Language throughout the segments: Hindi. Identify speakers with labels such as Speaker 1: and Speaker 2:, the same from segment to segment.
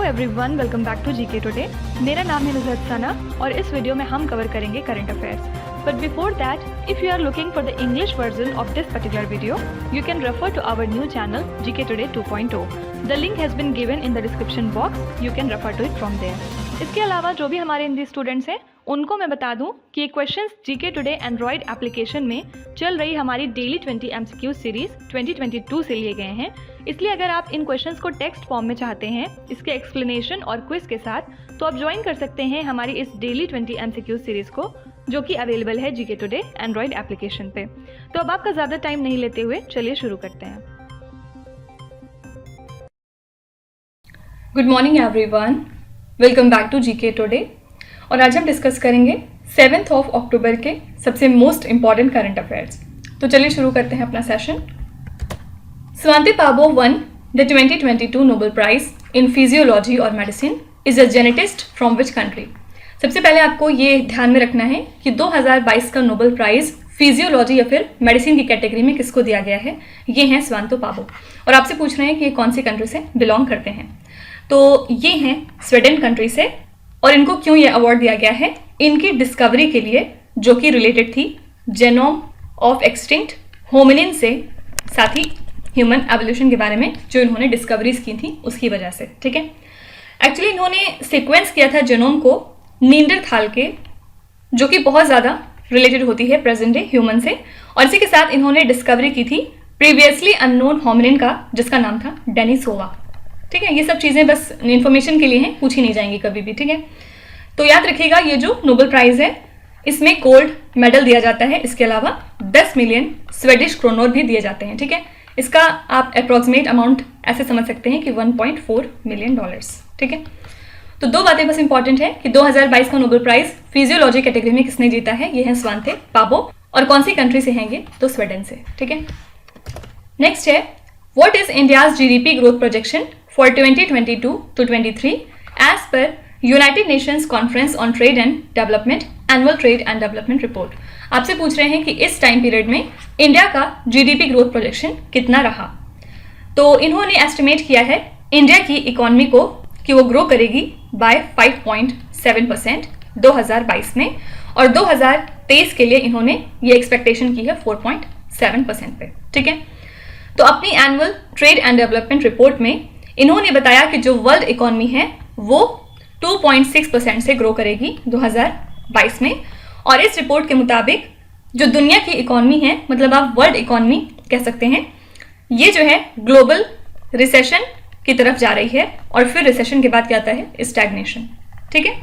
Speaker 1: Everyone, welcome back to GK today. मेरा नाम है नुज़हत सना और इस वीडियो में हम कवर करेंगे current affairs. But before that, if you are looking for the English version of this particular video, you can refer to our new channel GK today 2.0। The link has been given in the description box, you can refer to it from there. इसके अलावा जो भी हमारे हिंदी स्टूडेंट्स हैं उनको मैं बता दूं कि ये questions GK today Android application में चल रही हमारी डेली 20 MCQ सीरीज 2022 से लिए गए हैं। इसलिए अगर आप इन क्वेश्चंस को टेक्स्ट फॉर्म में चाहते हैं इसके एक्सप्लेनेशन और क्विज के साथ, तो आप ज्वाइन कर सकते हैं हमारी इस डेली 20 MCQ सीरीज को, जो कि अवेलेबल है जीके टुडे एंड्रॉयड एप्लीकेशन पे। तो अब आपका ज़्यादा टाइम नहीं लेते हुए चलिए शुरू करते हैं।
Speaker 2: Good morning everyone, welcome back to GK today. और आज हम डिस्कस करेंगे 7 अक्टूबर के सबसे मोस्ट इम्पॉर्टेंट करंट अफेयर्स। तो चलिए शुरू करते हैं अपना session. Svante Paabo won the 2022 Nobel prize in physiology और medicine is a geneticist from which country. सबसे पहले आपको ये ध्यान में रखना है कि 2022 का नोबेल प्राइज फिजियोलॉजी या फिर मेडिसिन की कैटेगरी में किसको दिया गया है। ये हैं स्वांतो पाबो, और आपसे पूछ रहे हैं कि ये कौन सी कंट्री से बिलोंग करते हैं। तो ये हैं स्वीडन कंट्री से, और इनको क्यों ये अवार्ड दिया गया है? इनकी डिस्कवरी के लिए, जो कि रिलेटेड थी जेनोम ऑफ एक्सटिंक्ट होमिनिन से, साथ ही ह्यूमन एवोल्यूशन के बारे में जो इन्होंने डिस्कवरीज की थी उसकी वजह से। ठीक है, एक्चुअली इन्होंने सीक्वेंस किया था जेनोम को नींडरथाल के, जो कि बहुत ज़्यादा रिलेटेड होती है प्रेजेंट डे ह्यूमन से, और इसी के साथ इन्होंने डिस्कवरी की थी प्रीवियसली अननोन होमिनिन का, जिसका नाम था डेनिसोवा। ठीक है, ये सब चीज़ें बस इन्फॉर्मेशन के लिए हैं, पूछी नहीं जाएंगी कभी भी। ठीक है, तो याद रखिएगा ये जो नोबेल प्राइज है इसमें गोल्ड मेडल दिया जाता है, इसके अलावा 10 मिलियन स्वीडिश क्रोनर भी दिए जाते हैं। ठीक है, इसका आप अप्रॉक्सीमेट अमाउंट ऐसे समझ सकते हैं कि $1.4 मिलियन। ठीक है, तो दो बातें बस इंपॉर्टेंट है कि 2022 का नोबेल प्राइज फिजियोलॉजी कैटेगरी में किसने जीता है। ये है स्वांते पाबो, और कौन सी कंट्री से हैं ये? तो स्वीडन से। ठीक है, नेक्स्ट है what is India's GDP growth projection for 2022 to 23 as per United Nations Conference on Trade and Development Annual Trade and Development Report। आपसे पूछ रहे हैं कि इस टाइम पीरियड में इंडिया का जीडीपी ग्रोथ प्रोजेक्शन कितना रहा। तो इन्होंने एस्टिमेट किया है इंडिया की इकोनॉमी को कि वो ग्रो करेगी बाय 5.7% 2022 में, और 2023 के लिए इन्होंने ये एक्सपेक्टेशन की है 4.7% पे। ठीक है, तो अपनी annual trade and development report में इन्होंने बताया कि जो वर्ल्ड इकोनॉमी है वो 2.6% से ग्रो करेगी 2022 में, और इस रिपोर्ट के मुताबिक जो दुनिया की इकोनॉमी है, मतलब आप वर्ल्ड इकोनॉमी कह सकते हैं, ये जो है ग्लोबल रिसेशन की तरफ जा रही है, और फिर रिसेशन के बाद क्या आता है? स्टैग्नेशन। ठीक है,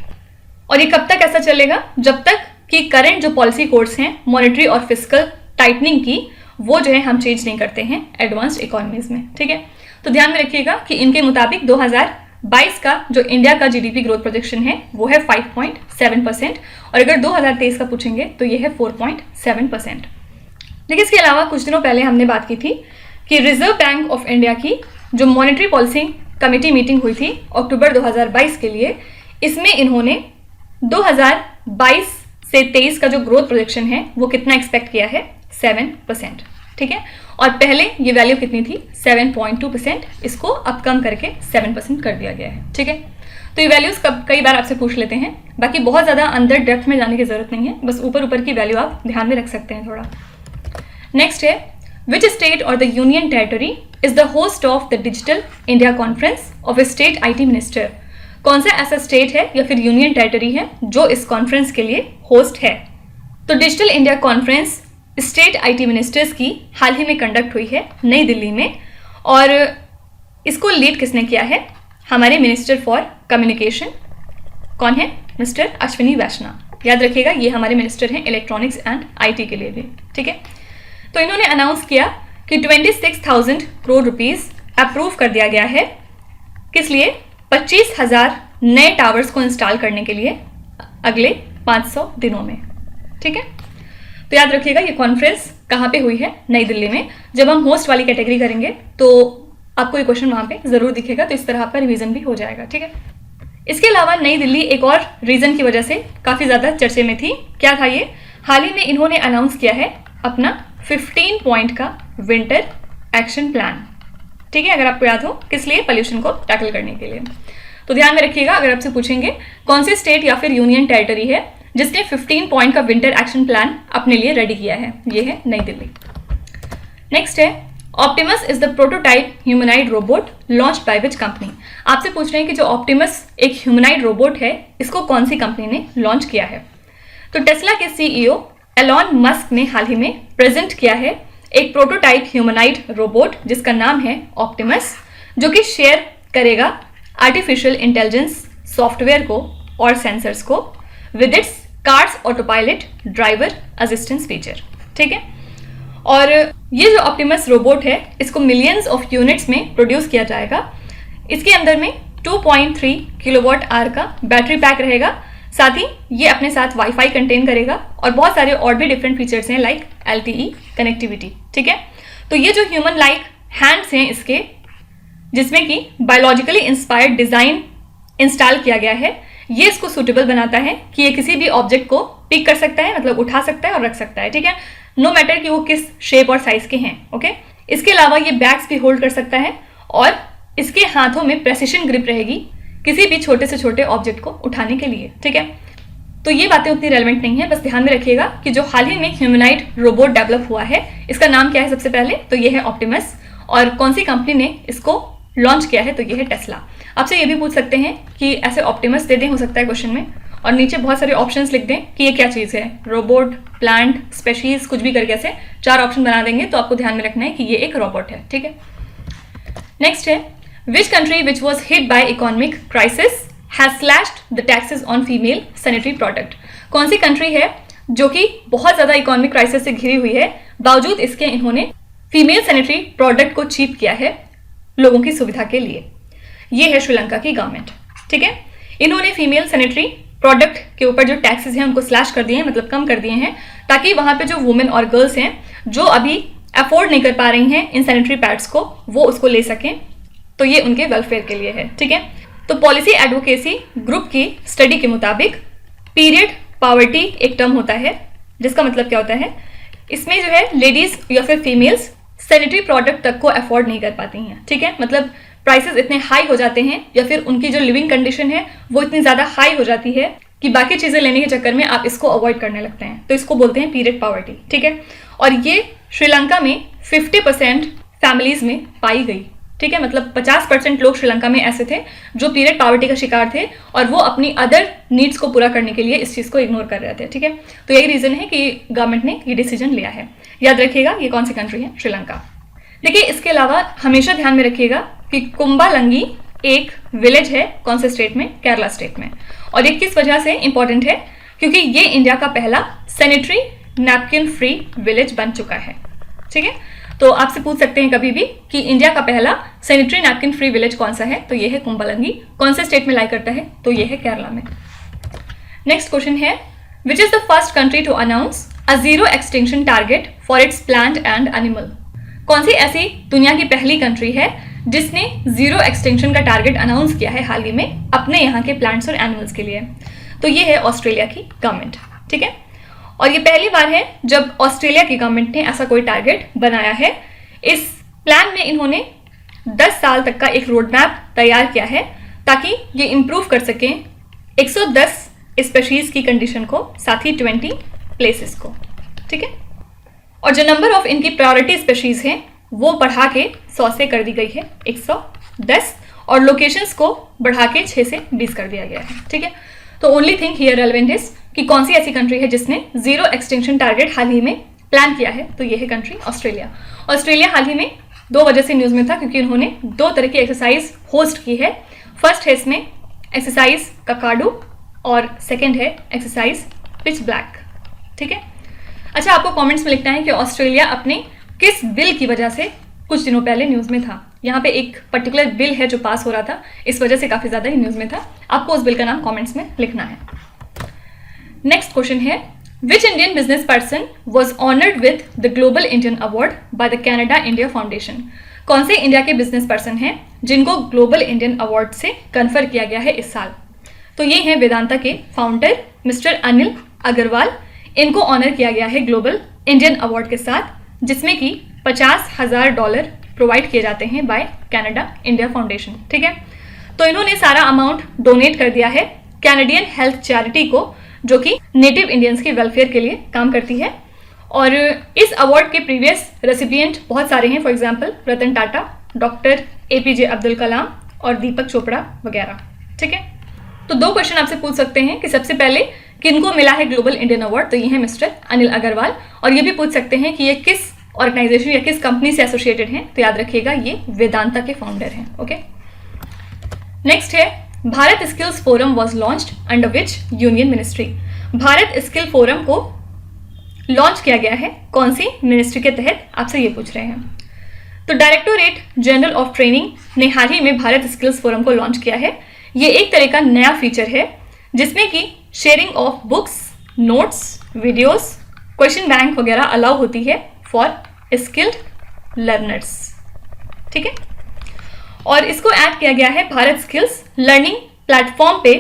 Speaker 2: और ये कब तक ऐसा चलेगा? जब तक कि करंट जो पॉलिसी कोर्स हैं मॉनेटरी और फिस्कल टाइटनिंग की, वो जो है हम चेंज नहीं करते हैं एडवांस्ड इकोनॉमीज में। ठीक है, तो ध्यान में रखिएगा कि इनके मुताबिक 2022 का जो इंडिया का जीडीपी ग्रोथ प्रोजेक्शन है वो है 5.7%, और अगर 2023 का पूछेंगे तो ये है 4.7%। लेकिन इसके अलावा कुछ दिनों पहले हमने बात की थी कि रिजर्व बैंक ऑफ इंडिया की जो मॉनेटरी पॉलिसी कमेटी मीटिंग हुई थी अक्टूबर 2022 के लिए, इसमें इन्होंने 2022 से 23 का जो ग्रोथ प्रोजेक्शन है वो कितना एक्सपेक्ट किया है? 7%। ठीक है, और पहले ये वैल्यू कितनी थी? 7.2%, इसको अब कम करके 7% कर दिया गया है। ठीक है, तो ये वैल्यूज कई बार आपसे पूछ लेते हैं, बाकी बहुत ज़्यादा अंदर डेप्थ में जाने की जरूरत नहीं है, बस ऊपर ऊपर की वैल्यू आप ध्यान में रख सकते हैं थोड़ा। नेक्स्ट है विच स्टेट और the union territory is the host of the digital India conference of A state IT minister. कौन सा ऐसा स्टेट है या फिर यूनियन टेरिटरी है जो इस कॉन्फ्रेंस के लिए होस्ट है? तो digital India conference state IT ministers की हाल ही में कंडक्ट हुई है नई दिल्ली में, और इसको लीड किसने किया है? हमारे मिनिस्टर फॉर कम्युनिकेशन। कौन है? मिस्टर अश्विनी वैष्णव। याद रखिएगा ये हमारे मिनिस्टर हैं इलेक्ट्रॉनिक्स एंड IT के लिए भी। ठीक है, तो इन्होंने अनाउंस किया कि 26,000 करोड़ रुपीज अप्रूव कर दिया गया है। किस लिए? 25,000 नए टावर्स को इंस्टॉल करने के लिए अगले 500 दिनों में। ठीक है, तो याद रखिएगा ये कॉन्फ्रेंस कहाँ पे हुई है? नई दिल्ली में। जब हम होस्ट वाली कैटेगरी करेंगे तो आपको ये क्वेश्चन वहाँ पे जरूर दिखेगा, तो इस तरह आपका रिवीजन भी हो जाएगा। ठीक है, इसके अलावा नई दिल्ली एक और रीजन की वजह से काफ़ी ज़्यादा चर्चे में थी। क्या था ये? हाल ही में इन्होंने अनाउंस किया है अपना 15 पॉइंट का विंटर एक्शन प्लान। ठीक है, अगर आपको याद हो, किस लिए? पोल्यूशन को टैकल करने के लिए। तो ध्यान में रखिएगा, अगर आपसे पूछेंगे कौन सी स्टेट या फिर यूनियन टेरिटरी है जिसने 15 पॉइंट का विंटर एक्शन प्लान अपने लिए रेडी किया है, ये है नई दिल्ली। नेक्स्ट है Optimus is the prototype humanoid robot launched by which company. आपसे पूछ रहे हैं कि जो ऑप्टिमस एक ह्यूमनाइड रोबोट है, इसको कौन सी कंपनी ने लॉन्च किया है? तो टेस्ला के सीईओ एलॉन मस्क ने हाल ही में प्रेजेंट किया है एक प्रोटोटाइप ह्यूमनाइड रोबोट जिसका नाम है ऑप्टिमस, जो कि शेयर करेगा आर्टिफिशियल इंटेलिजेंस सॉफ्टवेयर को और सेंसर्स को with its cars autopilot driver assistance feature. ठीक है, और ये जो ऑप्टिमस रोबोट है, इसको मिलियंस ऑफ यूनिट्स में प्रोड्यूस किया जाएगा। इसके अंदर में 2.3 किलोवाट आवर का बैटरी पैक रहेगा। साथ ही ये अपने साथ वाईफाई कंटेन करेगा और बहुत सारे और भी डिफरेंट फीचर्स हैं लाइक LTE कनेक्टिविटी। ठीक है, तो ये जो ह्यूमन लाइक हैंड्स हैं इसके, जिसमें कि बायोलॉजिकली इंस्पायर्ड डिजाइन इंस्टॉल किया गया है, ये इसको सूटेबल बनाता है कि ये किसी भी ऑब्जेक्ट को पिक कर सकता है, मतलब उठा सकता है और रख सकता है। ठीक है, नो मैटर कि वो किस शेप और साइज के हैं। ओके, इसके अलावा ये बैग्स भी होल्ड कर सकता है और इसके हाथों में प्रेसिशन ग्रिप रहेगी किसी भी छोटे से छोटे ऑब्जेक्ट को उठाने के लिए। ठीक है, तो ये बातें उतनी रेलेवेंट नहीं है, बस ध्यान में रखिएगा कि जो हाल ही में ह्यूमनाइड रोबोट डेवलप हुआ है, इसका नाम क्या है सबसे पहले? तो ये है ऑप्टिमस, और कौन सी कंपनी ने इसको लॉन्च किया है? तो ये है टेस्ला। आपसे ये भी पूछ सकते हैं कि ऐसे ऑप्टिमस दे दें, हो सकता है क्वेश्चन में, और नीचे बहुत सारे ऑप्शंस लिख दें कि ये क्या चीज़ है, रोबोट, प्लांट, स्पेशीज, कुछ भी करके ऐसे 4 ऑप्शन बना देंगे, तो आपको ध्यान में रखना है कि ये एक रोबोट है। ठीक है, नेक्स्ट है which country which was hit by economic crisis has slashed the taxes on female sanitary product. कौन सी कंट्री है जो कि बहुत ज़्यादा इकोनॉमिक क्राइसिस से घिरी हुई है, बावजूद इसके इन्होंने फीमेल सैनिटरी प्रोडक्ट को चीप किया है लोगों की सुविधा के लिए? ये है श्रीलंका की गवर्नमेंट। ठीक है, इन्होंने फीमेल सैनिटरी प्रोडक्ट के ऊपर जो टैक्सेस हैं उनको स्लैश कर दिए हैं, मतलब कम कर दिए हैं, ताकि वहाँ पे जो वुमेन और गर्ल्स हैं जो अभी अफोर्ड नहीं कर पा रही हैं इन सैनिटरी पैड्स को, वो उसको ले सकें। तो ये उनके वेलफेयर के लिए है। ठीक है, तो पॉलिसी एडवोकेसी ग्रुप की स्टडी के मुताबिक पीरियड पॉवर्टी एक टर्म होता है, जिसका मतलब क्या होता है, इसमें जो है लेडीज या फिर फीमेल्स सैनिटरी प्रोडक्ट तक को अफोर्ड नहीं कर पाती हैं। ठीक है, मतलब प्राइसेस इतने हाई हो जाते हैं या फिर उनकी जो लिविंग कंडीशन है वो इतनी ज़्यादा हाई हो जाती है कि बाकी चीज़ें लेने के चक्कर में आप इसको अवॉइड करने लगते हैं, तो इसको बोलते हैं पीरियड पॉवर्टी। ठीक है, और ये श्रीलंका में 50% फैमिलीज में पाई गई। ठीक है, मतलब 50% लोग श्रीलंका में ऐसे थे जो पीरियड पॉवर्टी का शिकार थे और वो अपनी अदर नीड्स को पूरा करने के लिए इस चीज़ को इग्नोर कर रहे थे। ठीक है, तो यही रीज़न है कि गवर्नमेंट ने ये डिसीजन लिया है। याद रखिएगा ये कौन सी कंट्री है? श्रीलंका। देखिए, इसके अलावा हमेशा ध्यान में रखिएगा कि कुंबालंगी एक विलेज है, कौन से स्टेट में? केरला स्टेट में। और ये किस वजह से इंपॉर्टेंट है? क्योंकि ये इंडिया का पहला सैनिटरी नैपकिन फ्री विलेज बन चुका है। ठीक है, तो आपसे पूछ सकते हैं कभी भी कि इंडिया का पहला सैनिटरी नैपकिन फ्री विलेज कौन सा है? तो ये है कुंबालंगी। कौन से स्टेट में लाई करता है? तो ये है केरला में। नेक्स्ट क्वेश्चन है which is the first country to announce a zero extinction target for its plant and animal. कौन सी ऐसी दुनिया की पहली कंट्री है जिसने जीरो एक्सटिंक्शन का टारगेट अनाउंस किया है हाल ही में अपने यहाँ के प्लांट्स और एनिमल्स के लिए? तो ये है ऑस्ट्रेलिया की गवर्नमेंट। ठीक है, और ये पहली बार है जब ऑस्ट्रेलिया की गवर्नमेंट ने ऐसा कोई टारगेट बनाया है। इस प्लान में इन्होंने 10 साल तक का एक रोड मैप तैयार किया है ताकि ये इम्प्रूव कर सकें 110 स्पेशीज की कंडीशन को, साथ ही 20 प्लेसेस को। ठीक है, और जो नंबर ऑफ इनकी प्रायोरिटी स्पेशीज हैं वो बढ़ा के 100 से कर दी गई है 110, और लोकेशंस को बढ़ा के 6 से 20 कर दिया गया है। ठीक है, तो only thing here relevant is कि कौन सी ऐसी कंट्री है जिसने जीरो एक्सटिंक्शन टारगेट हाल ही में प्लान किया है? तो ये है कंट्री ऑस्ट्रेलिया। ऑस्ट्रेलिया हाल ही में 2 वजह से न्यूज़ में था, क्योंकि उन्होंने 2 तरह की एक्सरसाइज होस्ट की है। फर्स्ट है इसमें एक्सरसाइज ककाडू और सेकेंड है एक्सरसाइज पिच ब्लैक। ठीक है, अच्छा, आपको कमेंट्स में लिखना है कि ऑस्ट्रेलिया अपने किस बिल की वजह से कुछ दिनों पहले न्यूज़ में था। यहाँ पे एक पर्टिकुलर बिल है जो पास हो रहा था, इस वजह से काफ़ी ज़्यादा ही न्यूज़ में था। आपको उस बिल का नाम कमेंट्स में लिखना है। नेक्स्ट क्वेश्चन है which Indian business person was honoured with the global Indian award by the Canada India foundation. कौन से इंडिया के बिजनेस पर्सन हैं जिनको ग्लोबल इंडियन अवार्ड से कन्फर किया गया है इस साल? तो ये हैं वेदांता के फाउंडर मिस्टर अनिल अग्रवाल। इनको ऑनर किया गया है ग्लोबल इंडियन अवार्ड के साथ, जिसमें कि $50,000 प्रोवाइड किए जाते हैं बाय कनाडा इंडिया फाउंडेशन। ठीक है, तो इन्होंने सारा अमाउंट डोनेट कर दिया है कैनेडियन हेल्थ चैरिटी को, जो कि नेटिव इंडियंस के वेलफेयर के लिए काम करती है। और इस अवार्ड के प्रीवियस रेसिपिएंट बहुत सारे हैं, for example Ratan Tata, doctor APJ Abdul Kalam और दीपक चोपड़ा वगैरह। ठीक है, तो 2 क्वेश्चन आपसे पूछ सकते हैं कि सबसे पहले किनको मिला है ग्लोबल इंडियन अवार्ड, तो ये है मिस्टर अनिल अग्रवाल। और ये भी पूछ सकते हैं कि ये किस ऑर्गेनाइजेशन या किस कंपनी से एसोसिएटेड हैं, तो याद रखिएगा ये वेदांता के फाउंडर हैं। ओके, नेक्स्ट है Bharat skills forum was launched under which union ministry. Bharat skill forum को लॉन्च किया गया है कौन सी मिनिस्ट्री के तहत, आपसे ये पूछ रहे हैं। तो डायरेक्टोरेट जनरल ऑफ ट्रेनिंग ने हाल ही में भारत स्किल्स फोरम को लॉन्च किया है। ये एक तरह का नया फीचर है जिसमें कि sharing of books, notes, videos, question bank वगैरह अलाउ होती है फॉर स्किल्ड लर्नर्स। ठीक है, और इसको ऐड किया गया है भारत स्किल्स लर्निंग प्लेटफॉर्म पे,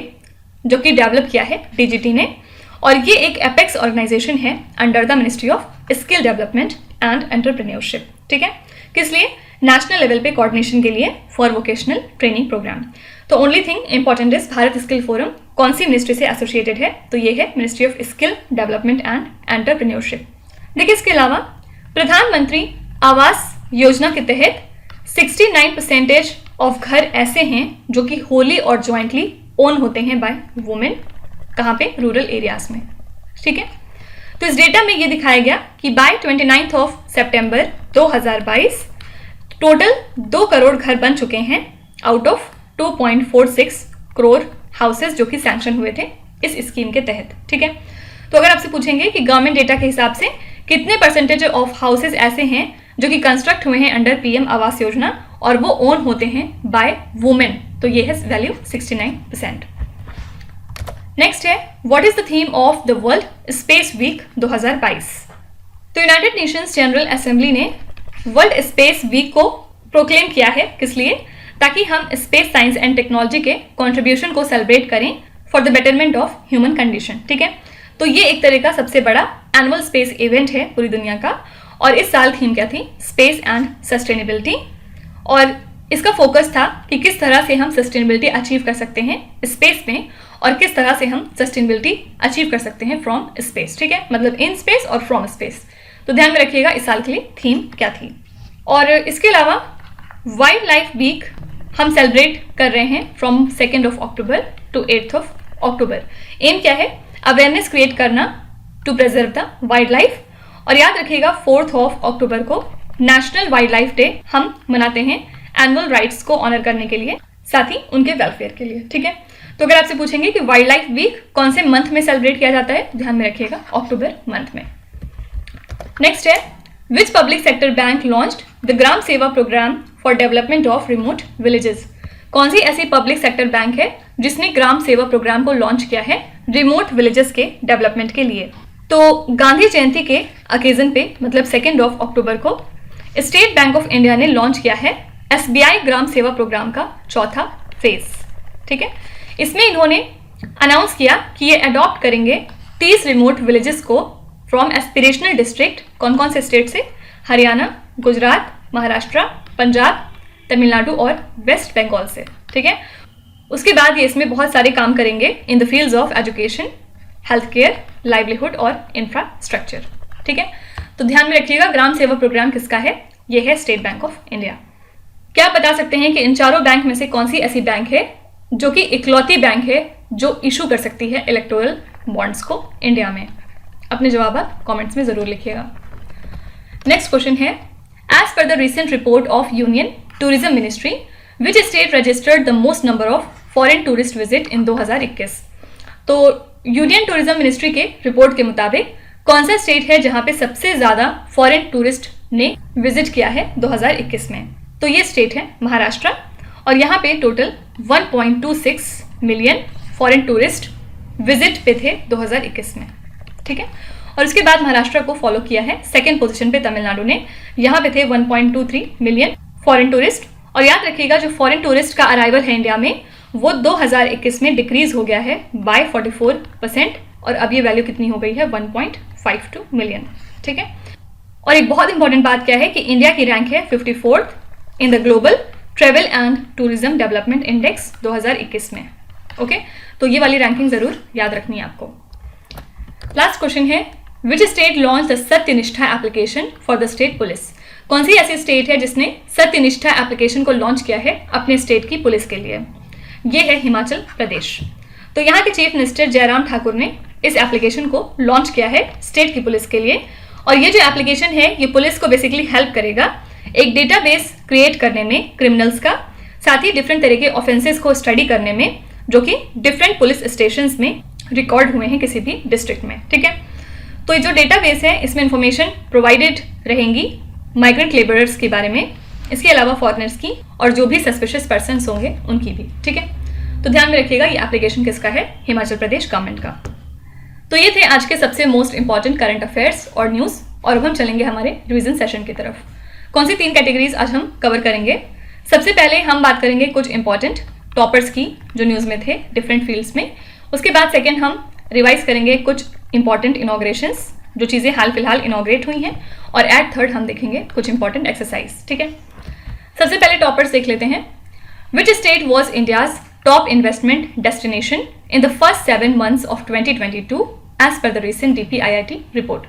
Speaker 2: जो कि डेवलप किया है DGT ने। और ये एक एपेक्स ऑर्गेनाइजेशन है under the ministry of skill development and entrepreneurship. ठीक है, किस लिए? नेशनल लेवल पे कोऑर्डिनेशन के लिए फॉर वोकेशनल ट्रेनिंग प्रोग्राम। तो only thing important is Bharat skill forum कौन सी मिनिस्ट्री से एसोसिएटेड है, तो ये है ministry of skill development and entrepreneurship. देखिए, इसके अलावा प्रधानमंत्री आवास योजना के तहत 69% ऑफ घर ऐसे हैं जो कि होली और ज्वाइंटली ओन होते हैं बाय वुमेन। कहाँ पे? रूरल एरियाज में। ठीक है, तो इस डेटा में ये दिखाया गया कि बाय 29 सितंबर 2022 टोटल 2 करोड़ घर बन चुके हैं आउट ऑफ 2.46 करोड़ हाउसेस जो कि सैंक्शन हुए थे इस स्कीम के तहत। ठीक है, तो अगर आपसे पूछेंगे कि गवर्नमेंट डेटा के हिसाब से कितने परसेंटेज ऑफ हाउसेस ऐसे हैं जो कि कंस्ट्रक्ट हुए हैं अंडर PM आवास योजना और वो ओन होते हैं बाय वुमेन, तो ये है वैल्यू 69%। नेक्स्ट है what is the theme of the world space week 2022। तो यूनाइटेड नेशंस जनरल असेंबली ने वर्ल्ड स्पेस वीक को प्रोक्लेम किया है, किस लिए? ताकि हम स्पेस साइंस एंड टेक्नोलॉजी के कंट्रीब्यूशन को सेलिब्रेट करें for the betterment of human condition. ठीक है, तो ये एक तरह का सबसे बड़ा एनुअल स्पेस इवेंट है पूरी दुनिया का। और इस साल थीम क्या थी? Space and sustainability. और इसका फोकस था कि किस तरह से हम सस्टेनेबिलिटी अचीव कर सकते हैं स्पेस में और किस तरह से हम सस्टेनेबिलिटी अचीव कर सकते हैं फ्रॉम स्पेस। ठीक है, मतलब इन स्पेस और फ्रॉम स्पेस। तो ध्यान में रखिएगा इस साल के लिए थीम क्या थी। और इसके अलावा वाइल्ड लाइफ वीक हम सेलिब्रेट कर रहे हैं from 2 October to 8 October. Aim क्या है? अवेयरनेस क्रिएट करना to preserve the wildlife. और याद रखिएगा 4 अक्टूबर को नेशनल वाइल्ड लाइफ डे हम मनाते हैं एनुअल राइट्स को ऑनर करने के लिए, साथ ही उनके वेलफेयर के लिए। ठीक है, तो अगर आपसे पूछेंगे कि वाइल्ड लाइफ वीक कौन से मंथ में सेलिब्रेट किया जाता है, ध्यान में रखिएगा अक्टूबर मंथ में। नेक्स्ट है which public sector bank launched the Gram Seva program for development of remote villages. कौन सी ऐसी पब्लिक सेक्टर बैंक है जिसने ग्राम सेवा प्रोग्राम को लॉन्च किया है रिमोट विलेजेस के डेवलपमेंट के लिए? तो गांधी जयंती के ओकेजन पे मतलब 2 अक्टूबर को स्टेट बैंक ऑफ इंडिया ने लॉन्च किया है SBI ग्राम सेवा प्रोग्राम का 4था फेज। ठीक है, इसमें इन्होंने अनाउंस किया कि ये अडॉप्ट करेंगे 30 रिमोट विलेजेस को फ्रॉम एस्पिरेशनल डिस्ट्रिक्ट। कौन कौन से स्टेट से? हरियाणा, गुजरात, महाराष्ट्र, पंजाब, तमिलनाडु और वेस्ट बंगाल से। ठीक है, उसके बाद ये इसमें बहुत सारे काम करेंगे in the fields of education, health care, livelihood और इंफ्रास्ट्रक्चर। ठीक है, तो ध्यान में रखिएगा ग्राम सेवा प्रोग्राम किसका है? ये है स्टेट बैंक ऑफ इंडिया। क्या आप बता सकते हैं कि इन चारों बैंक में से कौन सी ऐसी बैंक है जो कि इकलौती बैंक है जो इशू कर सकती है इलेक्टोरल बॉन्ड्स को इंडिया में? अपने जवाब आप कमेंट्स में जरूर लिखिएगा। नेक्स्ट क्वेश्चन है as per the recent report of union tourism ministry which state registered the most number of foreign tourist visit in 2021। तो यूनियन टूरिज्म मिनिस्ट्री के रिपोर्ट के मुताबिक कौन सा स्टेट है जहां पे सबसे ज्यादा फॉरेन टूरिस्ट ने विजिट किया है 2021 में? तो ये स्टेट है महाराष्ट्र और यहाँ पे total 1.26 million foreign tourist visit पे थे 2021 में। ठीक है, और उसके बाद महाराष्ट्र को फॉलो किया है सेकेंड पोजीशन पे तमिलनाडु ने, यहाँ पे थे 1.23 मिलियन फॉरेन टूरिस्ट। और याद रखिएगा जो फॉरेन टूरिस्ट का अराइवल है इंडिया में वो 2021 में डिक्रीज हो गया है बाय 44% और अब ये वैल्यू कितनी हो गई है 1.52 मिलियन। ठीक है, और एक बहुत इंपॉर्टेंट बात क्या है कि इंडिया की रैंक है 54th in the global travel and tourism development index 2021 में। ओके, तो ये वाली रैंकिंग जरूर याद रखनी है आपको। लास्ट क्वेश्चन है, विच स्टेट लॉन्च द सत्यनिष्ठा application for the state police? कौन सी ऐसी स्टेट है जिसने सत्यनिष्ठा एप्लीकेशन को लॉन्च किया है अपने स्टेट की पुलिस के लिए? ये है हिमाचल प्रदेश। तो यहाँ के चीफ मिनिस्टर जयराम ठाकुर ने इस एप्लीकेशन को लॉन्च किया है स्टेट की पुलिस के लिए। और ये जो एप्लीकेशन है ये पुलिस को बेसिकली हेल्प करेगा एक डेटाबेस क्रिएट करने में क्रिमिनल्स का, साथ ही डिफरेंट तरह के ऑफेंसेस को स्टडी करने में जो कि डिफरेंट पुलिस स्टेशंस में रिकॉर्ड हुए हैं किसी भी डिस्ट्रिक्ट में। ठीक है, तो ये जो डेटाबेस है इसमें इंफॉर्मेशन प्रोवाइडेड रहेंगी माइग्रेंट लेबरर्स के बारे में, इसके अलावा फॉरेनर्स की और जो भी सस्पिशियस पर्सन्स होंगे उनकी भी। ठीक है, तो ध्यान में रखिएगा ये एप्लीकेशन किसका है, हिमाचल प्रदेश गवर्नमेंट का। तो ये थे आज के सबसे मोस्ट इंपॉर्टेंट करंट अफेयर्स और न्यूज़, और अब हम चलेंगे हमारे रिवीजन सेशन की तरफ। कौन सी 3 कैटेगरीज आज हम कवर करेंगे? सबसे पहले हम बात करेंगे कुछ इंपॉर्टेंट टॉपर्स की जो न्यूज़ में थे डिफरेंट फील्ड्स में। उसके बाद सेकेंड हम रिवाइज करेंगे कुछ इंपॉर्टेंट इनॉग्रेशंस जो चीज़ें हाल फिलहाल इनॉग्रेट हुई हैं, और एट थर्ड हम देखेंगे कुछ इंपॉर्टेंट एक्सरसाइज। ठीक है, सबसे पहले टॉपर्स देख लेते हैं। Which state was India's top investment destination in the first 7 months of 2022 as per the recent DPIIT report?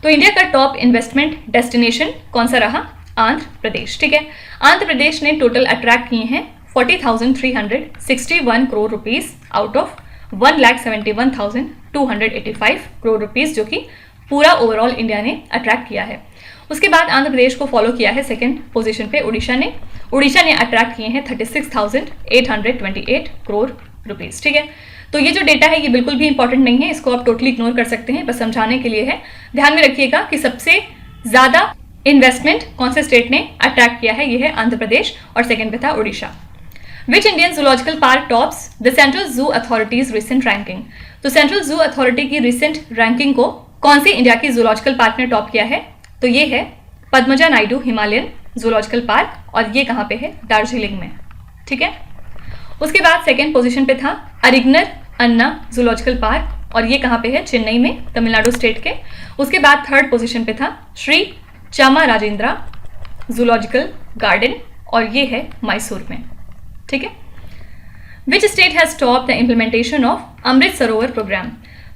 Speaker 2: तो इंडिया का टॉप इन्वेस्टमेंट डेस्टिनेशन कौन सा रहा? आंध्र प्रदेश। ठीक है, आंध्र प्रदेश ने टोटल अट्रैक्ट किए हैं 40,361 crore rupees out of 1,71,285 crore rupees, जो कि पूरा ओवरऑल इंडिया ने अट्रैक्ट किया है। उसके बाद आंध्र प्रदेश को फॉलो किया है सेकंड पोजीशन पे उड़ीसा ने अट्रैक्ट किए हैं 36,828 करोड़ रुपीज। ठीक है, तो ये जो डेटा है ये बिल्कुल भी इंपॉर्टेंट नहीं है, इसको आप टोटली इग्नोर कर सकते हैं, बस समझाने के लिए है। ध्यान में रखिएगा कि सबसे ज्यादा इन्वेस्टमेंट कौन से स्टेट ने अट्रैक्ट किया है, ये है आंध्र प्रदेश, और सेकंड पे था Orissa. Which Indian zoological park tops the Central Zoo Authority's recent ranking? तो सेंट्रल जू अथॉरिटी की रिसेंट रैंकिंग को कौन सी इंडिया की जूलॉजिकल पार्क ने टॉप किया है? तो ये है Padmaja Naidu Himalayan zoological park, और ये कहाँ पे है? दार्जिलिंग में। ठीक है, उसके बाद सेकेंड पोजीशन पे था अरिगनर अन्ना जूलॉजिकल पार्क, और ये कहाँ पे है? चेन्नई में, तमिलनाडु स्टेट के। उसके बाद थर्ड पोजीशन पे था श्री चामाराजेंद्रा जूलॉजिकल गार्डन, और ये है मैसूर में। ठीक है, which state has top the implementation of Amrit Sarovar program?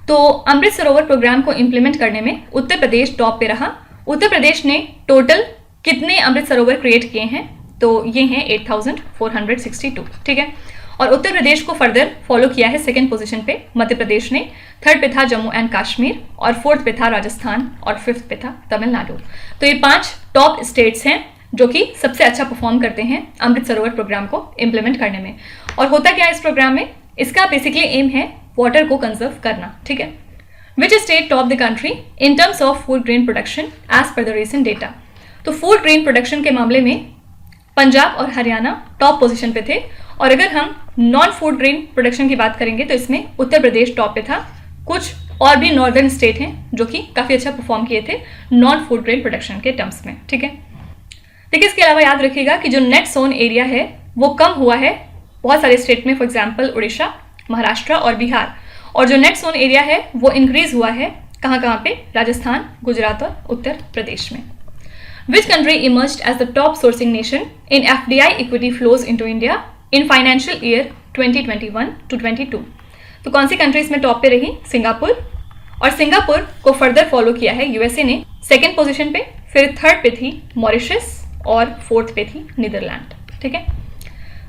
Speaker 2: तो अमृत सरोवर प्रोग्राम को इम्प्लीमेंट करने में उत्तर प्रदेश टॉप पे रहा। उत्तर प्रदेश ने टोटल कितने अमृत सरोवर क्रिएट किए हैं? तो ये हैं 8,462। ठीक है, और उत्तर प्रदेश को फर्दर फॉलो किया है सेकेंड पोजीशन पे मध्य प्रदेश ने, थर्ड पे था जम्मू एंड कश्मीर, और फोर्थ पे था राजस्थान, और फिफ्थ पे था तमिलनाडु। तो ये 5 टॉप स्टेट्स हैं जो कि सबसे अच्छा परफॉर्म करते हैं अमृत सरोवर प्रोग्राम को इम्प्लीमेंट करने में। और होता क्या है इस प्रोग्राम में? इसका बेसिकली एम है वाटर को कंजर्व करना। ठीक है, which state top the country in terms of food grain production as per the recent data? तो फूड ग्रेन प्रोडक्शन के मामले में पंजाब और हरियाणा टॉप पोजीशन पे थे, और अगर हम नॉन फूड ग्रेन प्रोडक्शन की बात करेंगे तो इसमें उत्तर प्रदेश टॉप पे था। कुछ और भी नॉर्दर्न स्टेट हैं जो कि काफ़ी अच्छा परफॉर्म किए थे नॉन फूड ग्रेन प्रोडक्शन के टर्म्स में। ठीक है, देखिए इसके अलावा याद रखिएगा कि जो नेट सोन एरिया है वो कम हुआ है बहुत सारे स्टेट में, फॉर एग्जांपल उड़ीसा, महाराष्ट्र और बिहार, और जो नेट सोन एरिया है वो इंक्रीज हुआ है कहाँ पे? राजस्थान, गुजरात और उत्तर प्रदेश में। Which country emerged as the top sourcing nation in FDI equity flows into India in financial year 2021-22? तो कौन सी कंट्रीज में टॉप पे रही? सिंगापुर, और सिंगापुर को फर्दर फॉलो किया है USA ने सेकेंड पोजीशन पे, फिर थर्ड पे थी मॉरिशस, और फोर्थ पे थी नीदरलैंड। ठीक है,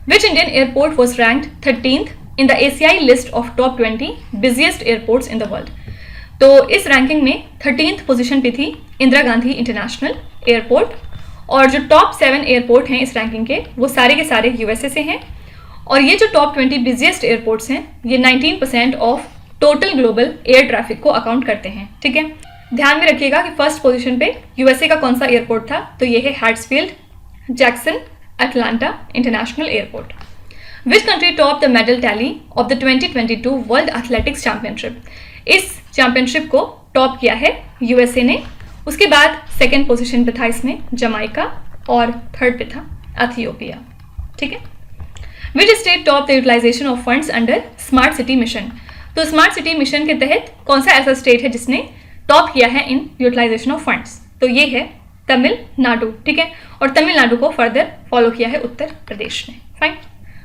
Speaker 2: which Indian airport was ranked 13th in the ACI list of top 20 busiest airports in the world? तो इस रैंकिंग में 13th पोजीशन पे थी इंदिरा गांधी इंटरनेशनल एयरपोर्ट, और जो टॉप 7 एयरपोर्ट हैं इस रैंकिंग के वो सारे के सारे USA से हैं, और ये जो टॉप 20 बिजिएस्ट एयरपोर्ट्स हैं ये 19% of total global air traffic को अकाउंट करते हैं। ठीक है, ध्यान में रखिएगा कि फर्स्ट पोजीशन पे USA का कौन सा एयरपोर्ट था? तो ये है Hartsfield Jackson Atlanta international airport. Which country top the medal tally of the 2022 world athletics championship? इस चैंपियनशिप को टॉप किया है USA ने। उसके बाद सेकेंड पोजीशन पे था इसमें जमाइका, और थर्ड पे था एथियोपिया। ठीक है, which state top the utilisation of funds under smart city mission. तो स्मार्ट सिटी मिशन के तहत कौन सा ऐसा स्टेट है जिसने टॉप किया है इन यूटिलाइजेशन ऑफ फंड्स? तो ये है तमिलनाडु, ठीक है। और तमिलनाडु को फर्दर फॉलो किया है उत्तर प्रदेश ने। फाइन।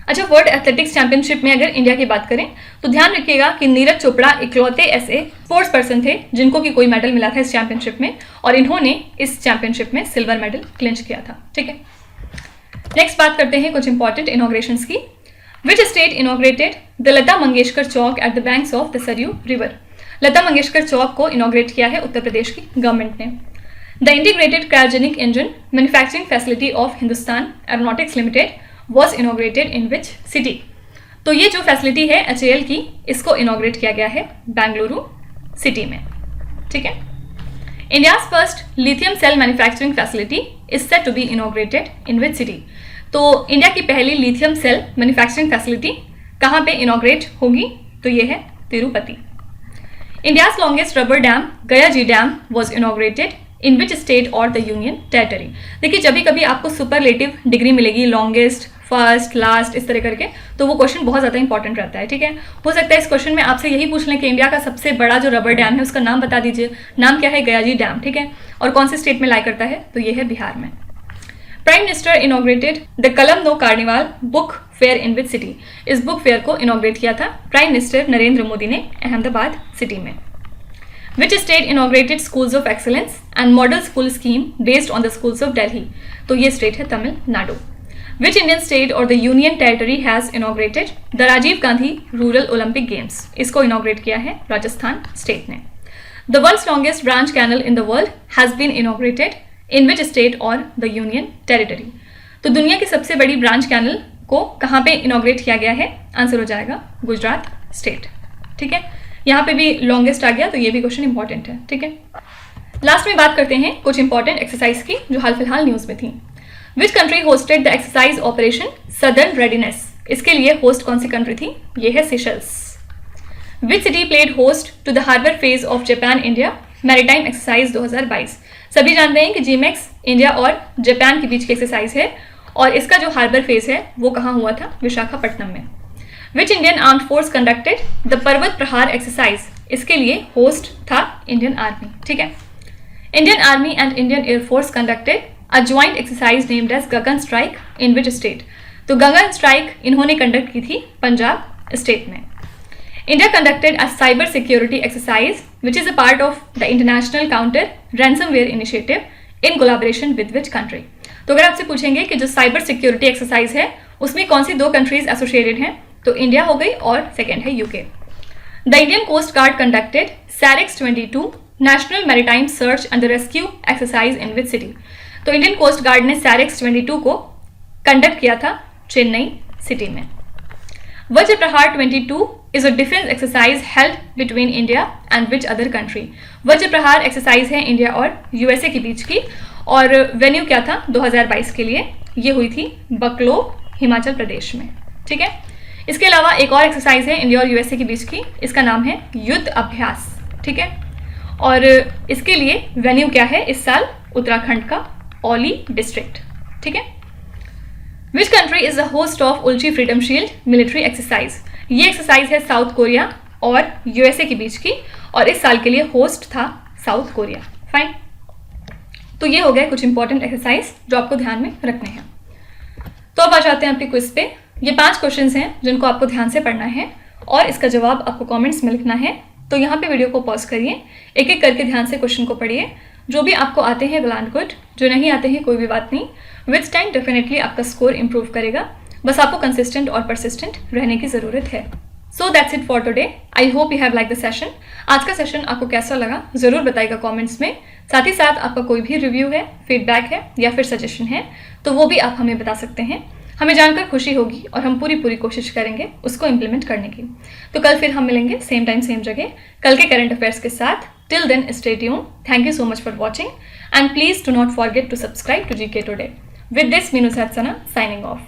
Speaker 2: अच्छा, वर्ल्ड एथलेटिक्स चैंपियनशिप में अगर इंडिया की बात करें तो ध्यान रखिएगा कि नीरज चोपड़ा इकलौते ऐसे स्पोर्ट्स पर्सन थे जिनको कि कोई मेडल मिला था इस चैंपियनशिप में, और इन्होंने इस चैंपियनशिप में सिल्वर मेडल क्लिंच किया था, ठीक है। नेक्स्ट बात करते हैं कुछ इंपॉर्टेंट इनॉग्रेशंस की। Which state inaugurated the Lata Mangeshkar Chowk at the banks of the Saryu river. Lata Mangeshkar Chowk को इनॉग्रेट किया है उत्तर प्रदेश की गवर्नमेंट ने। The integrated cryogenic engine manufacturing facility of Hindustan aeronautics limited was inaugurated in which city. तो ये जो फैसिलिटी है HAL की, इसको इनॉग्रेट किया गया है बेंगलुरु सिटी में, ठीक है। India's first lithium cell manufacturing facility is set to be inaugurated in which city. तो इंडिया की पहली लिथियम सेल मैन्युफैक्चरिंग फैसिलिटी कहाँ पे इनॉग्रेट होगी? तो ये है Tirupati. India's longest rubber dam Gaya ji dam was inaugurated in which state और द यूनियन टेरिटरी। देखिए, जब कभी आपको सुपरलेटिव डिग्री मिलेगी, लॉन्गेस्ट, फर्स्ट, लास्ट, इस तरह करके, तो वो क्वेश्चन बहुत ज़्यादा इंपॉर्टेंट रहता है, ठीक है। हो सकता है इस क्वेश्चन में आपसे यही पूछ लें कि इंडिया का सबसे बड़ा जो रबर डैम है उसका नाम बता दीजिए। नाम क्या है? गया जी डैम, ठीक है। और कौन से स्टेट में लाई करता है? तो ये है बिहार में। Prime minister inaugurated the Kalam no carnival book fair in which city. इस बुक फेयर को इनॉग्रेट किया था प्राइम मिनिस्टर नरेंद्र मोदी ने अहमदाबाद सिटी में। Which state inaugurated schools of excellence and model school scheme based on the schools of Delhi? तो ये स्टेट है Tamil Nadu. Which Indian state or the union territory has inaugurated the Rajiv Gandhi Rural Olympic Games? इसको इनॉग्रेट किया है राजस्थान स्टेट ने। The world's longest branch canal in the world has been inaugurated in which state or the union territory? तो दुनिया की सबसे बड़ी ब्रांच कैनल को कहाँ पे इनॉग्रेट किया गया है? आंसर हो जाएगा गुजरात स्टेट, ठीक है। यहाँ पे भी लॉन्गेस्ट आ गया, तो ये भी क्वेश्चन इंपॉर्टेंट है, ठीक है। लास्ट में बात करते हैं कुछ इंपॉर्टेंट एक्सरसाइज की जो हाल फिलहाल न्यूज में थी। Which country hosted the exercise operation southern readiness. इसके लिए होस्ट कौन सी कंट्री थी? ये है Seychelles. Which city played host to the harbour phase of Japan India maritime exercise 2022। सभी जानते हैं कि जीमैक्स इंडिया और जापान के बीच की एक्सरसाइज है, और इसका जो हार्बर फेज है वो कहाँ हुआ था? विशाखापट्टनम में। Which Indian armed force conducted the पर्वत प्रहार एक्सरसाइज। इसके लिए होस्ट था इंडियन आर्मी, ठीक है। Indian army and Indian air force conducted a joint exercise named as Gagan strike in which state. तो गगन स्ट्राइक इन्होंने कंडक्ट की थी पंजाब स्टेट में। India conducted a cyber security exercise which is a part of the international counter ransomware initiative in collaboration with which country. तो अगर आपसे पूछेंगे कि जो साइबर सिक्योरिटी एक्सरसाइज है उसमें कौन सी दो कंट्रीज एसोसिएटेड हैं, तो इंडिया हो गई और सेकेंड है UK. The Indian coast guard conducted SAREX 22 national maritime search and rescue exercise in which city. तो इंडियन कोस्ट गार्ड ने सैरेक्स 22 को कंडक्ट किया था चेन्नई सिटी में। वज्र प्रहार 22 is a defence exercise held between India and which other country. वज्र प्रहार एक्सरसाइज है इंडिया और यूएसए के बीच की, और वेन्यू क्या था? 2022 के लिए ये हुई थी बकलो, हिमाचल प्रदेश में, ठीक है। इसके अलावा एक और एक्सरसाइज है इंडिया और यूएसए के बीच की, इसका नाम है युद्ध अभ्यास, ठीक है। और इसके लिए वेन्यू क्या है इस साल? उत्तराखंड का औली डिस्ट्रिक्ट, ठीक है। Which country is the host of Ulchi freedom shield military exercise. ये एक्सरसाइज है साउथ कोरिया और यूएसए के बीच की, और इस साल के लिए होस्ट था साउथ कोरिया। फाइन। तो ये हो गए कुछ इंपॉर्टेंट एक्सरसाइज जो आपको ध्यान में रखने हैं। तो अब आ जाते हैं आपके क्विज पे। ये 5 क्वेश्चंस हैं जिनको आपको ध्यान से पढ़ना है, और इसका जवाब आपको कमेंट्स में लिखना है। तो यहाँ पे वीडियो को पॉज करिए, एक एक करके ध्यान से क्वेश्चन को पढ़िए। जो भी आपको आते हैं वेल एंड गुड, जो नहीं आते हैं कोई भी बात नहीं। विथ टाइम डेफिनेटली आपका स्कोर इंप्रूव करेगा, बस आपको कंसिस्टेंट और परसिस्टेंट रहने की ज़रूरत है। So that's it for today. I hope you have like the session. आज का सेशन आपको कैसा लगा ज़रूर बताइएगा कमेंट्स में। साथ ही साथ आपका कोई भी रिव्यू है, फीडबैक है या फिर सजेशन है तो वो भी आप हमें बता सकते हैं। हमें जानकर खुशी होगी और हम पूरी कोशिश करेंगे उसको इम्प्लीमेंट करने की। तो कल फिर हम मिलेंगे सेम टाइम सेम जगह कल के करंट अफेयर्स के साथ। Till then stay tuned. Thank you so much for watching and please do not forget to subscribe to GK Today. With this, Minu Satsana signing off.